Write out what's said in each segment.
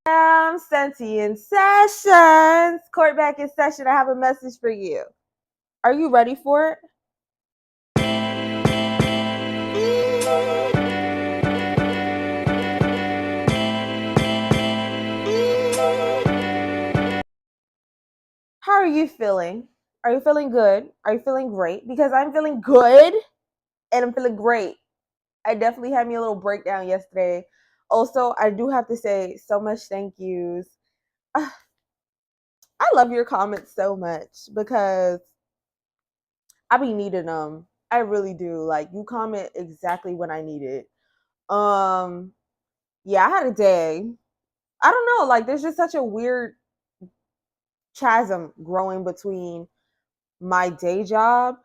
Sentient Sessions. Court back in session. I have a message for you. Are you ready for it? How are you feeling? Are you feeling good? Are you feeling great? Because I'm feeling good and I'm feeling great. I definitely had me a little breakdown yesterday. Also, I do have to say so much thank yous. I love your comments so much because I be needing them. I really do. Like you comment exactly when I need it. Um, yeah, I had a day. I don't know, like there's just such a weird chasm growing between my day job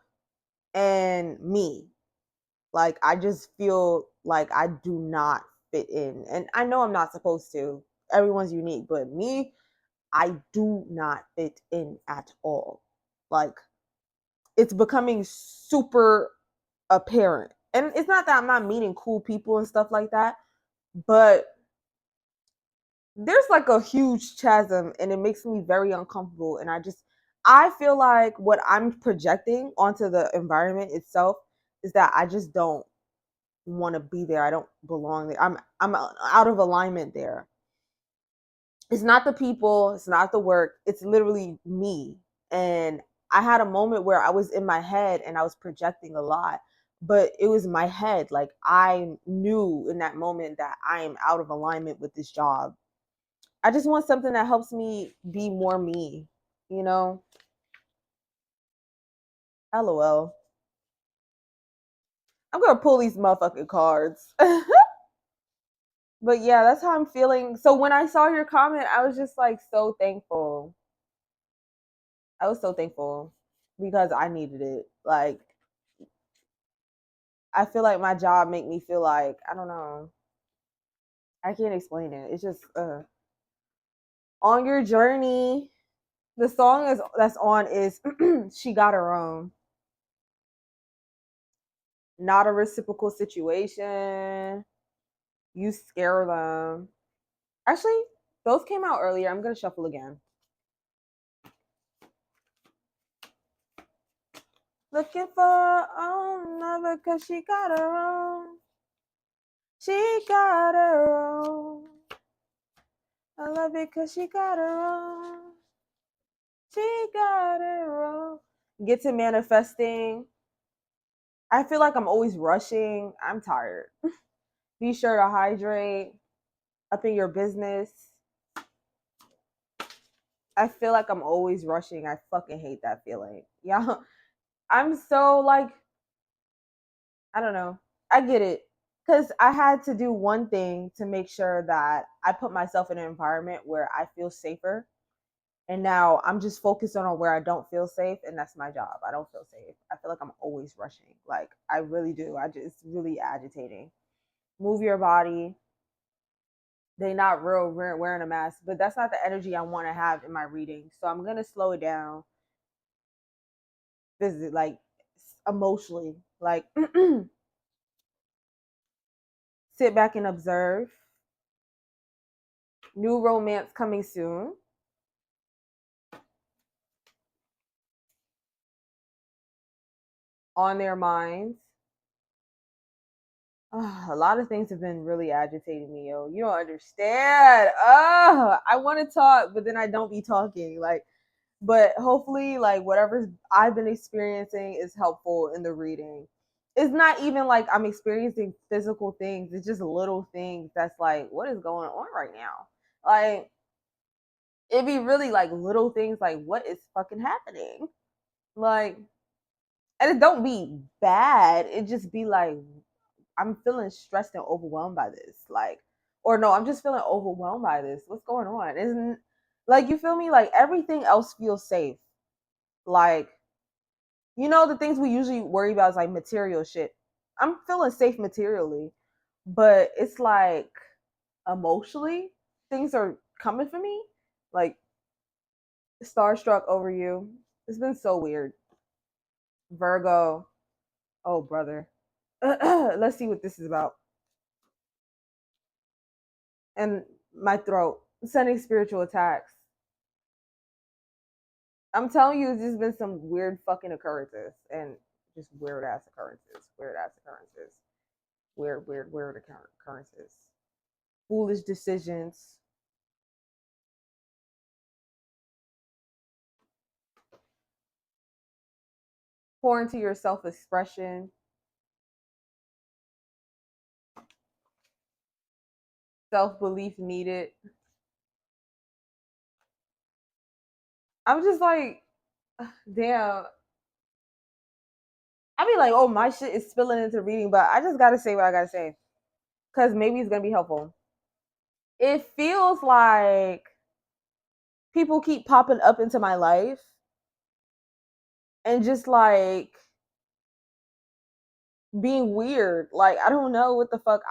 and me. Like I just feel like I do not fit in. And I know I'm not supposed to. Everyone's unique, but me, I do not fit in at all. Like it's becoming super apparent. And it's not that I'm not meeting cool people and stuff like that, but there's like a huge chasm and it makes me very uncomfortable. And I feel like what I'm projecting onto the environment itself is that I just don't want to be there. I don't belong there. I'm out of alignment there. It's not the people, it's not the work, it's literally me. And I had a moment where I was in my head and I was projecting a lot, but it was my head. Like I knew in that moment that I am out of alignment with this job. I just want something that helps me be more me, you know? LOL. I'm gonna pull these motherfucking cards. But yeah, that's how I'm feeling. So when I saw your comment, I was just like so thankful. I was so thankful because I needed it. Like I feel like my job make me feel like I don't know. I can't explain it. It's just on your journey. The song is that's on is She Got Her Own. Not a reciprocal situation. You scare them. Actually, those came out earlier. I'm gonna shuffle again. Looking for her own lover cause she got her own. She got her own. I love it cause she got her own. She got her own. Get to manifesting. I feel like I'm always rushing. I'm tired. Be sure to hydrate. Up in your business. I feel like I'm always rushing. I fucking hate that feeling. Yeah. I'm so like, I don't know. I get it. Because I had to do one thing to make sure that I put myself in an environment where I feel safer. And now I'm just focused on where I don't feel safe, and that's my job. I don't feel safe. I feel like I'm always rushing. Like I really do. It's really agitating. Move your body. They not real wearing a mask, but that's not the energy I want to have in my reading. So I'm gonna slow it down. Visit like emotionally, like sit back and observe. New romance coming soon. On their minds. Oh, a lot of things have been really agitating me, yo. You don't understand. Oh, I want to talk, but then I don't be talking. Like, but hopefully, like whatever I've been experiencing is helpful in the reading. It's not even like I'm experiencing physical things. It's just little things that's like, what is going on right now? Like, it'd be really like little things like, what is fucking happening? Like, and it don't be bad. It just be like, I'm feeling stressed and overwhelmed by this. Like, or no, I'm just feeling overwhelmed by this. What's going on? Isn't like you feel me? Like everything else feels safe. Like, you know, the things we usually worry about is like material shit. I'm feeling safe materially, but it's like emotionally, things are coming for me. Like starstruck over you. It's been so weird. Virgo. Oh, brother. Let's see what this is about. And my throat. sending spiritual attacks. I'm telling you, it's just been some weird fucking occurrences and just weird ass occurrences. Weird ass occurrences. Weird occurrences. Foolish decisions. Pour into your self expression. Self belief needed. I'm just like, damn. I be like, oh, my shit is spilling into reading, but I just gotta say what I gotta say. Because maybe it's gonna be helpful. It feels like people keep popping up into my life and just like being weird. Like, I don't know what the fuck.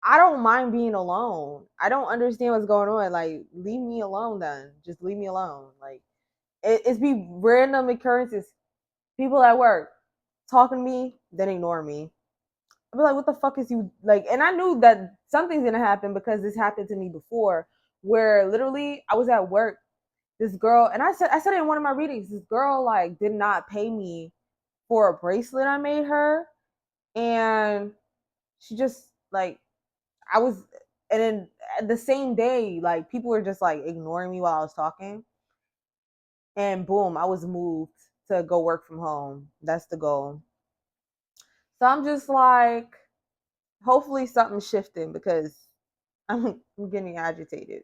I don't mind being alone. I don't understand what's going on. Like, leave me alone then. Just leave me alone. Like, it's be random occurrences. People at work talking to me, then ignore me. I'd be like, what the fuck is you like? And I knew that something's gonna happen because this happened to me before, where literally I was at work. This girl, and I said in one of my readings, this girl like did not pay me for a bracelet I made her, and she just like I was, and then the same day, like people were just like ignoring me while I was talking, and boom, I was moved to go work from home. That's the goal. So I'm just like, hopefully something's shifting because I'm getting agitated.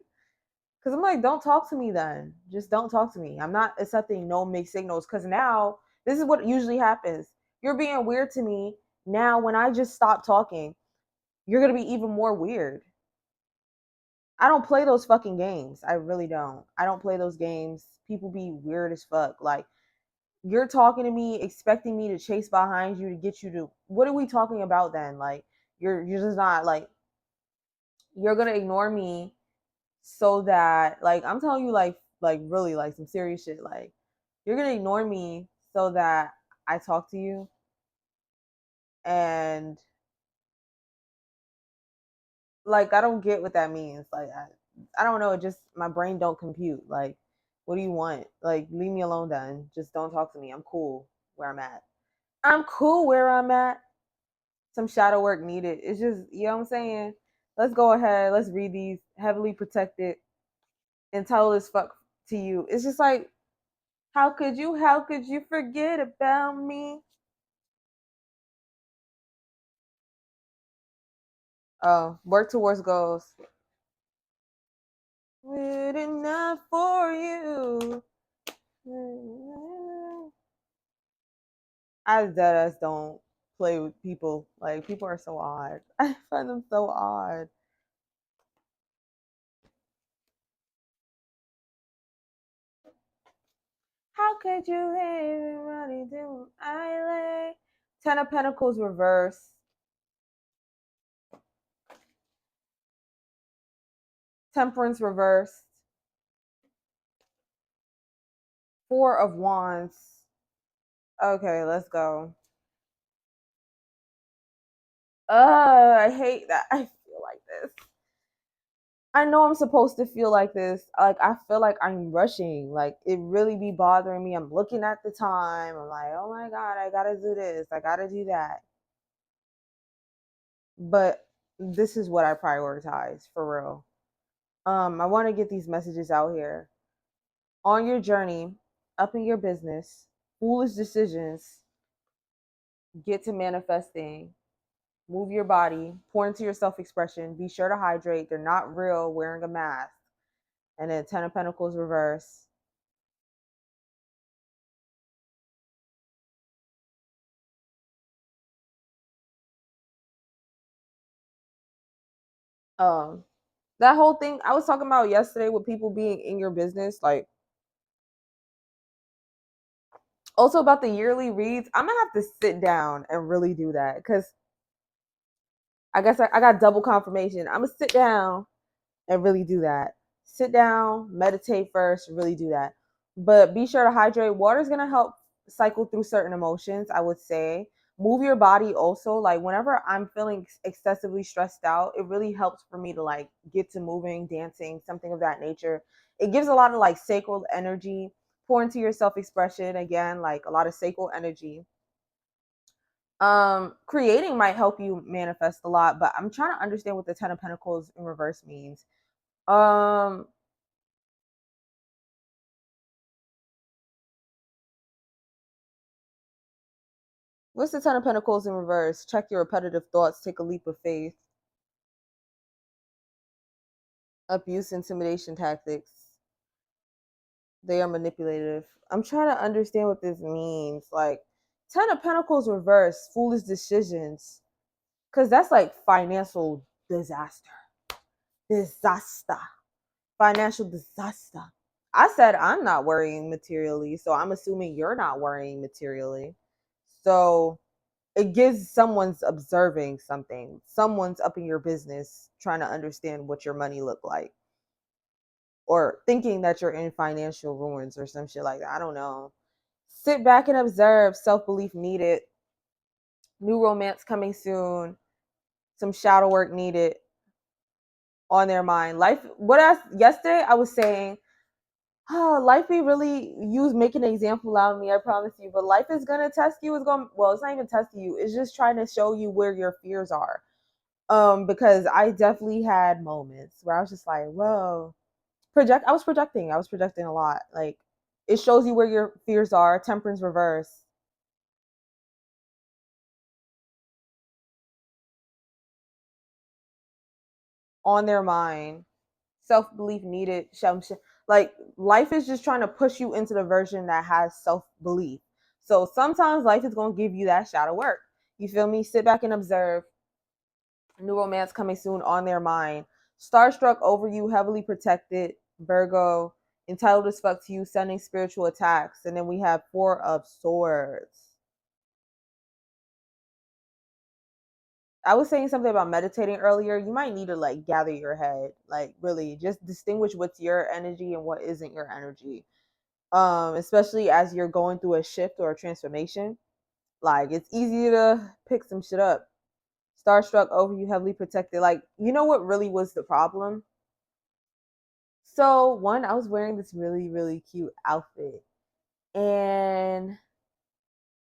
Because I'm like, don't talk to me then. Just don't talk to me. I'm not accepting no mixed signals because now this is what usually happens. You're being weird to me. Now, when I just stop talking, you're going to be even more weird. I don't play those fucking games. I really don't. I don't play those games. People be weird as fuck. Like, you're talking to me, expecting me to chase behind you to get you to. What are we talking about then? Like, you're just not like, you're going to ignore me so that like I'm telling you like really like some serious shit. Like you're gonna ignore me so that I talk to you, and like I don't get what that means. Like I don't know. It just my brain don't compute. Like what do you want? Like leave me alone then. Just don't talk to me. I'm cool where I'm at. I'm cool where I'm at. Some shadow work needed. It's just you know what I'm saying. Let's go ahead. Let's read these heavily protected entitled as fuck to you. It's just like how could you forget about me? Oh, work towards goals. Good enough for you. I dead ass don't play with people. Like people are so odd. I find them so odd. How could you hate everybody do I lay? Ten of Pentacles reverse. Temperance reversed. Four of Wands. Okay, let's go. I hate that. I feel like this. I know I'm supposed to feel like this. Like I feel like I'm rushing. Like it really be bothering me. I'm looking at the time. I'm like, oh my God, I gotta do this. I gotta do that. But this is what I prioritize for real. I want to get these messages out here. On your journey, up in your business, foolish decisions, get to manifesting. Move your body, pour into your self expression, be sure to hydrate. They're not real wearing a mask. And then Ten of Pentacles reverse. Um, that whole thing I was talking about yesterday with people being in your business, like also about the yearly reads. I'm gonna have to sit down and really do that because I guess I got double confirmation. I'm gonna sit down and really do that. Sit down, meditate first, really do that. But be sure to hydrate. Water is gonna help cycle through certain emotions, I would say. Move your body also. Like whenever I'm feeling excessively stressed out, it really helps for me to like get to moving, dancing, something of that nature. It gives a lot of like sacral energy. Pour into your self-expression again, like a lot of sacral energy. Creating might help you manifest a lot, but I'm trying to understand what the 10 of Pentacles in reverse means. um what's the 10 of Pentacles in reverse? Check your repetitive thoughts, take a leap of faith. Abuse, intimidation tactics, they are manipulative. I'm trying to understand what this means. Like 10 of Pentacles reverse, foolish decisions, because that's like financial disaster. Disaster. Financial disaster. I said I'm not worrying materially, so I'm assuming you're not worrying materially. So it gives someone's observing something. Someone's up in your business trying to understand what your money look like, or thinking that you're in financial ruins or some shit like that. I don't know. Sit back and observe. Self-belief needed. New romance coming soon. Some shadow work needed on their mind. Life, yesterday I was saying, oh, life be really you making an example out of me, I promise you. But life is gonna test you. It's not even testing you. It's just trying to show you where your fears are. Because I definitely had moments where I was just like, whoa. I was projecting. I was projecting a lot. Like it shows you where your fears are. Temperance reverse. On their mind. Self-belief needed. Like life is just trying to push you into the version that has self-belief. So sometimes life is going to give you that shadow work. You feel me? Sit back and observe. New romance coming soon on their mind. Starstruck over you, heavily protected. Virgo, entitled as fuck to you, sending spiritual attacks. And then we have Four of Swords. I was saying something about meditating earlier. You might need to like gather your head, like really just distinguish what's your energy and what isn't your energy. Especially as you're going through a shift or a transformation. Like it's easy to pick some shit up. Starstruck over you, heavily protected. Like, you know what really was the problem? So one, I was wearing this really, really cute outfit. And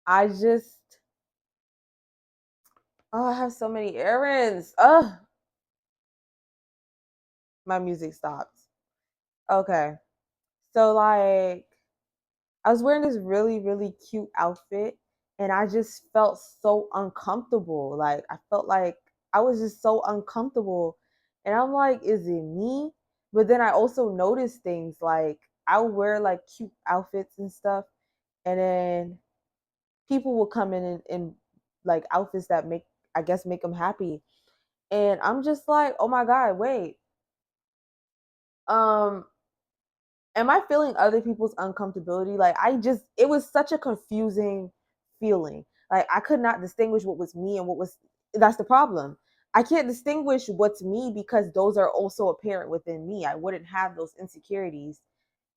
I just I have so many errands. My music stopped. Okay. So like I was wearing this really, really cute outfit and I just felt so uncomfortable. Like I felt like I was just so uncomfortable. And I'm like, is it me? But then I also noticed things like I would wear like cute outfits and stuff, and then people will come in like outfits that make them happy. And I'm just like, oh my God, wait. Um, am I feeling other people's uncomfortability? Like it was such a confusing feeling. Like I could not distinguish what was me and what was that's the problem. I can't distinguish what's me because those are also apparent within me. I wouldn't have those insecurities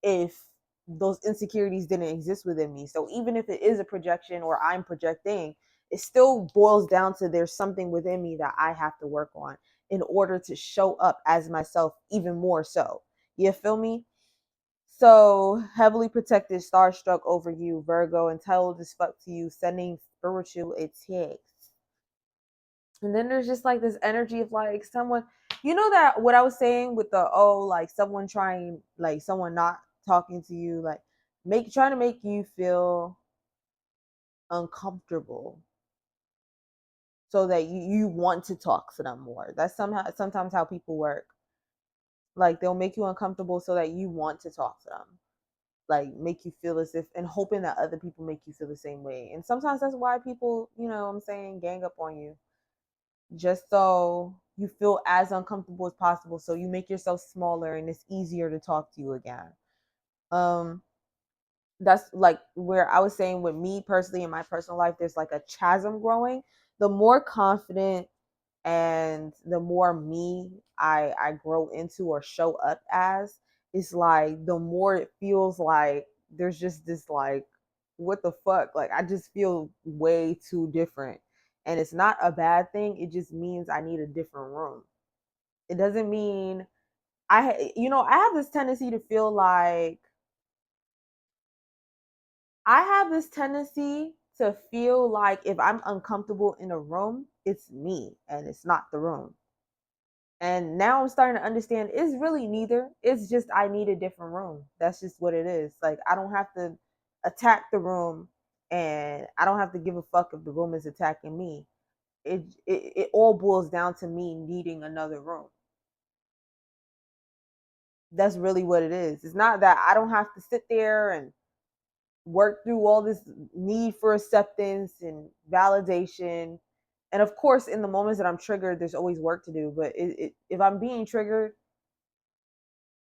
if those insecurities didn't exist within me. So even if it is a projection or I'm projecting, it still boils down to there's something within me that I have to work on in order to show up as myself even more so. You feel me? So heavily protected, starstruck over you, Virgo, entitled as fuck to you, sending spiritual attacks. And then there's just like this energy of like someone, you know, that what I was saying with the like someone trying, like someone not talking to you, like trying to make you feel uncomfortable so that you want to talk to them more. That's sometimes how people work. Like they'll make you uncomfortable so that you want to talk to them, like make you feel as if, and hoping that other people make you feel the same way. And sometimes that's why people, you know what I'm saying, gang up on you, just so you feel as uncomfortable as possible, so you make yourself smaller and it's easier to talk to you again. um that's like where I was saying with me personally in my personal life, there's like a chasm growing. The more confident and the more me I grow into or show up as, it's like the more it feels like there's just this like what the fuck? Like, I just feel way too different. And it's not a bad thing. It just means I need a different room. It doesn't mean I have this tendency to feel like I have this tendency to feel like if I'm uncomfortable in a room, it's me and it's not the room. And now I'm starting to understand it's really neither. It's just I need a different room. That's just what it is. Like, I don't have to attack the room, and I don't have to give a fuck if the room is attacking me. It all boils down to me needing another room. That's really what it is. It's not that I don't have to sit there and work through all this need for acceptance and validation. And of course, in the moments that I'm triggered, there's always work to do. But if I'm being triggered,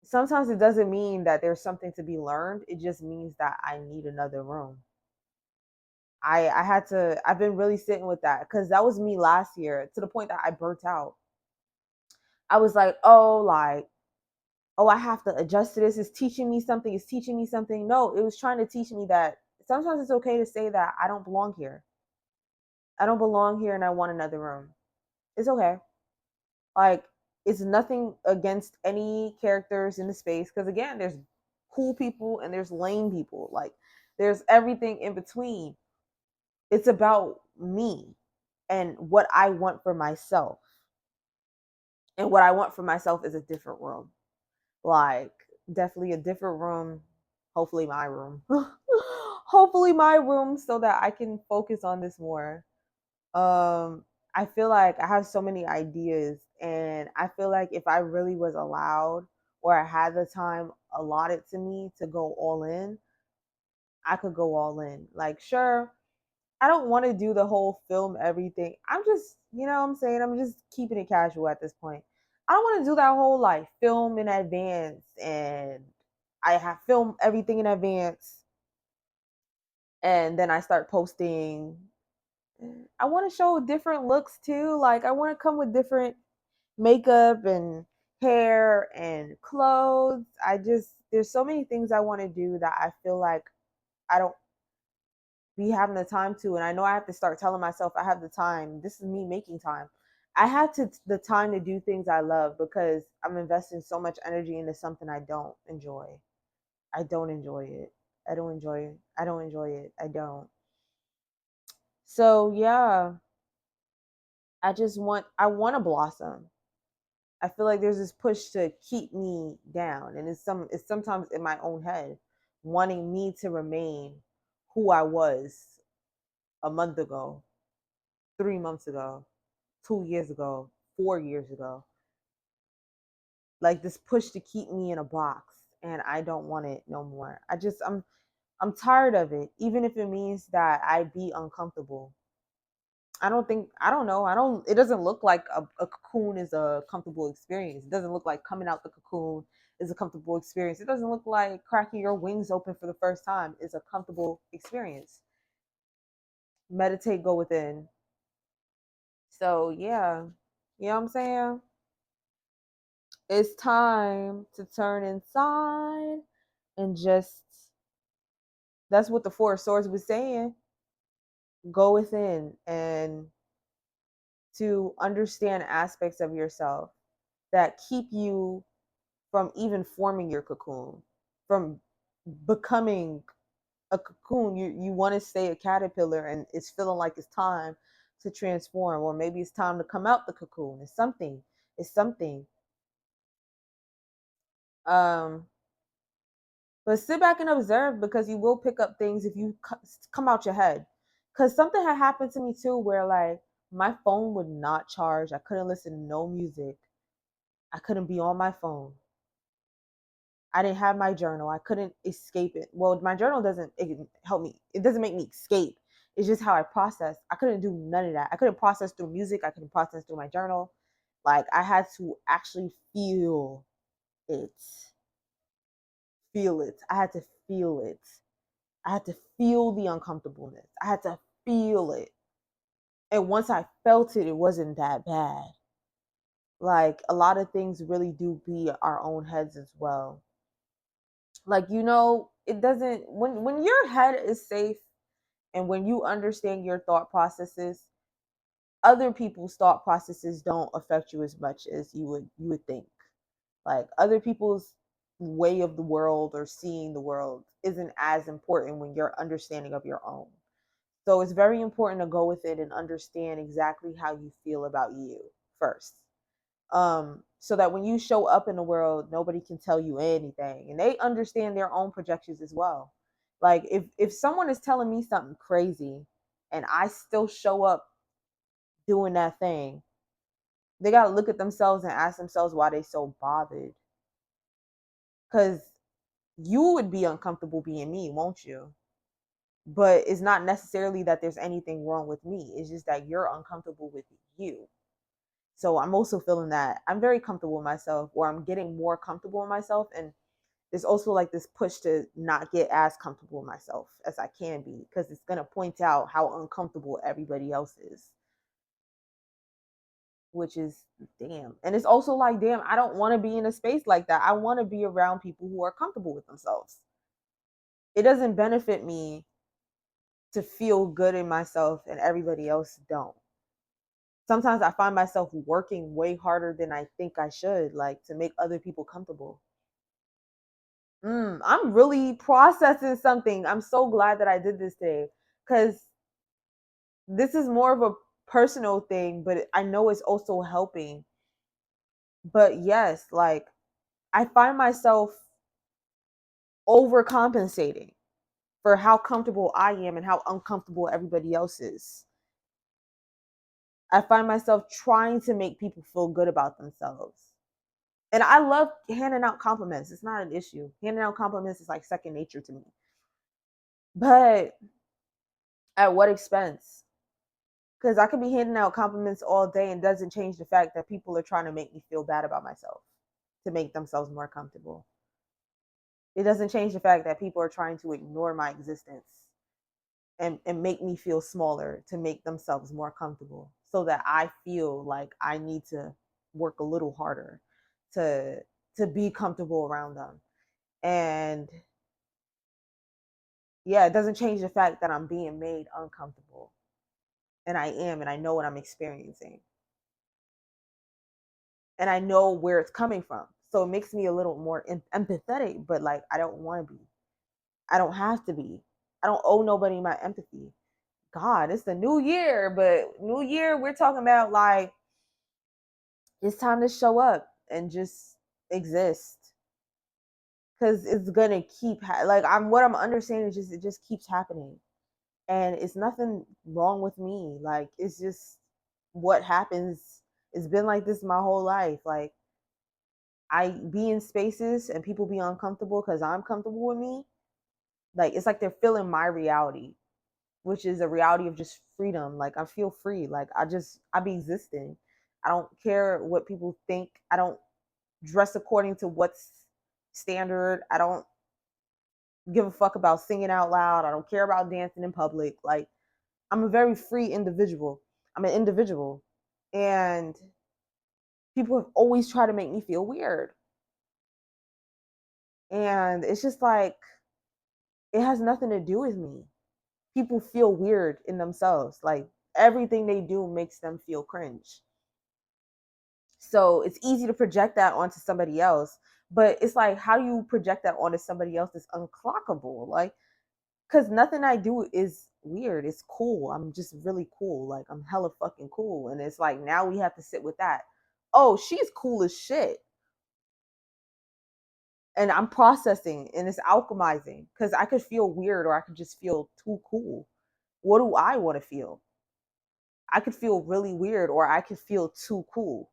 sometimes it doesn't mean that there's something to be learned. It just means that I need another room. I've been really sitting with that because that was me last year to the point that I burnt out. I was oh, I have to adjust to this. It's teaching me something. It's teaching me something. No, it was trying to teach me that sometimes it's okay to say that I don't belong here. I don't belong here and I want another room. It's okay. Like, it's nothing against any characters in the space because, again, there's cool people and there's lame people. Like, there's everything in between. It's about me and what I want for myself. And what I want for myself is a different room. Like, definitely a different room. Hopefully, my room. Hopefully, my room so that I can focus on this more. I feel like I have so many ideas, and I feel like if I really was allowed or I had the time allotted to me to go all in, I could go all in. Like, sure, I don't want to do the whole film everything. I'm just, you know what I'm saying? I'm just keeping it casual at this point. I don't want to do that whole like film in advance and I have film everything in advance and then I start posting. I want to show different looks too. Like, I want to come with different makeup and hair and clothes. There's so many things I want to do that I feel like I don't be having the time to. And I know I have to start telling myself I have the time. This is me making time. I had the time to do things I love because I'm investing so much energy into something I don't enjoy. I don't enjoy it. I don't enjoy it. I don't enjoy it. I don't. So yeah, I want to blossom. I feel like there's this push to keep me down, and it's sometimes in my own head, wanting me to remain who I was a month ago, 3 months ago, 2 years ago, 4 years ago. Like, this push to keep me in a box, and I don't want it no more. I'm tired of it, even if it means that I be uncomfortable. I don't know. It doesn't look like a cocoon is a comfortable experience. It doesn't look like coming out the cocoon is a comfortable experience. It doesn't look like cracking your wings open for the first time is a comfortable experience. Meditate, go within. So, yeah, you know what I'm saying? It's time to turn inside and just, that's what the Four of Swords was saying. Go within and to understand aspects of yourself that keep you from even forming your cocoon, from becoming a cocoon. You want to stay a caterpillar and it's feeling like it's time to transform, or maybe it's time to come out the cocoon. It's something. It's something. Um, but sit back and observe because you will pick up things if you come out your head. Because something had happened to me too, where like my phone would not charge. I couldn't listen to no music. I couldn't be on my phone. I didn't have my journal. I couldn't escape it. Well, my journal doesn't help me. It doesn't make me escape. It's just how I process. I couldn't do none of that. I couldn't process through music. I couldn't process through my journal. Like, I had to actually feel it. Feel it. I had to feel it. I had to feel the uncomfortableness. I had to feel it. And once I felt it, it wasn't that bad. Like, a lot of things really do be our own heads as well. Like, it doesn't, when your head is safe, And when you understand your thought processes, other people's thought processes don't affect you as much as you would think. Like other people's way of the world or seeing the world isn't as important when you're understanding of your own. So it's very important to go with it and understand exactly how you feel about you first. So that when you show up in the world, nobody can tell you anything, and they understand their own projections as well. Like if someone is telling me something crazy and I still show up doing that thing, they got to look at themselves and ask themselves why they so bothered. Because you would be uncomfortable being me, won't you? But it's not necessarily that there's anything wrong with me. It's just that you're uncomfortable with you. So I'm also feeling that I'm very comfortable with myself, or I'm getting more comfortable with myself. And there's also like this push to not get as comfortable with myself as I can be, because it's going to point out how uncomfortable everybody else is, which is damn. And it's also like, damn, I don't want to be in a space like that. I want to be around people who are comfortable with themselves. It doesn't benefit me to feel good in myself and everybody else don't. Sometimes I find myself working way harder than I think I should, like to make other people comfortable. I'm really processing something. I'm so glad that I did this today, because this is more of a personal thing, but I know it's also helping. But yes, like I find myself overcompensating for how comfortable I am and how uncomfortable everybody else is. I find myself trying to make people feel good about themselves. And I love handing out compliments. It's not an issue. Handing out compliments is like second nature to me. But at what expense? Because I could be handing out compliments all day and doesn't change the fact that people are trying to make me feel bad about myself to make themselves more comfortable. It doesn't change the fact that people are trying to ignore my existence and make me feel smaller to make themselves more comfortable, so that I feel like I need to work a little harder to to be comfortable around them. And yeah, it doesn't change the fact that I'm being made uncomfortable. And I am, and I know what I'm experiencing. And I know where it's coming from. So it makes me a little more empathetic, but like I don't want to be. I don't have to be. I don't owe nobody my empathy. God, it's the new year, but new year, we're talking about like it's time to show up and just exist. Cause it's gonna keep like what I'm understanding is just it just keeps happening. And it's nothing wrong with me. Like it's just what happens. It's been like this my whole life. Like I be in spaces and people be uncomfortable because I'm comfortable with me. Like it's like they're feeling my reality, which is a reality of just freedom. Like I feel free. Like I be existing. I don't care what people think. I don't dress according to what's standard. I don't give a fuck about singing out loud. I don't care about dancing in public. Like I'm a very free individual. I'm an individual. And people have always tried to make me feel weird. And it's just like, it has nothing to do with me. People feel weird in themselves. Like everything they do makes them feel cringe. So it's easy to project that onto somebody else. But it's like, how do you project that onto somebody else that's unclockable? Like, because nothing I do is weird. It's cool. I'm just really cool. Like, I'm hella fucking cool. And it's like, now we have to sit with that. Oh, she's cool as shit. And I'm processing and it's alchemizing, because I could feel weird or I could just feel too cool. What do I want to feel? I could feel really weird or I could feel too cool.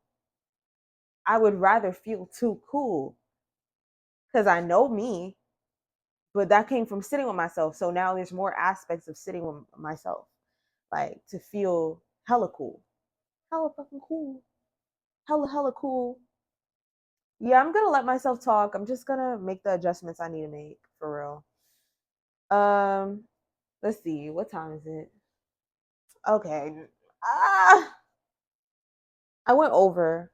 I would rather feel too cool because I know me, but that came from sitting with myself. So now there's more aspects of sitting with myself, like to feel hella cool, hella fucking cool, hella cool. Yeah, I'm gonna let myself talk. I'm just gonna make the adjustments I need to make for real. Um, let's see, what time is it? Okay. Ah, I went over,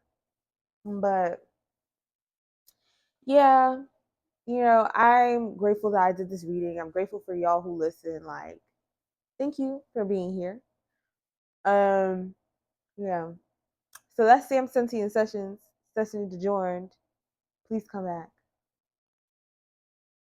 but yeah, I'm grateful that I did this reading. I'm grateful for y'all who listen. Like, Thank you for being here. Um, yeah. So that's Sam Senti and Sessions. Sessions adjourned. Please come back.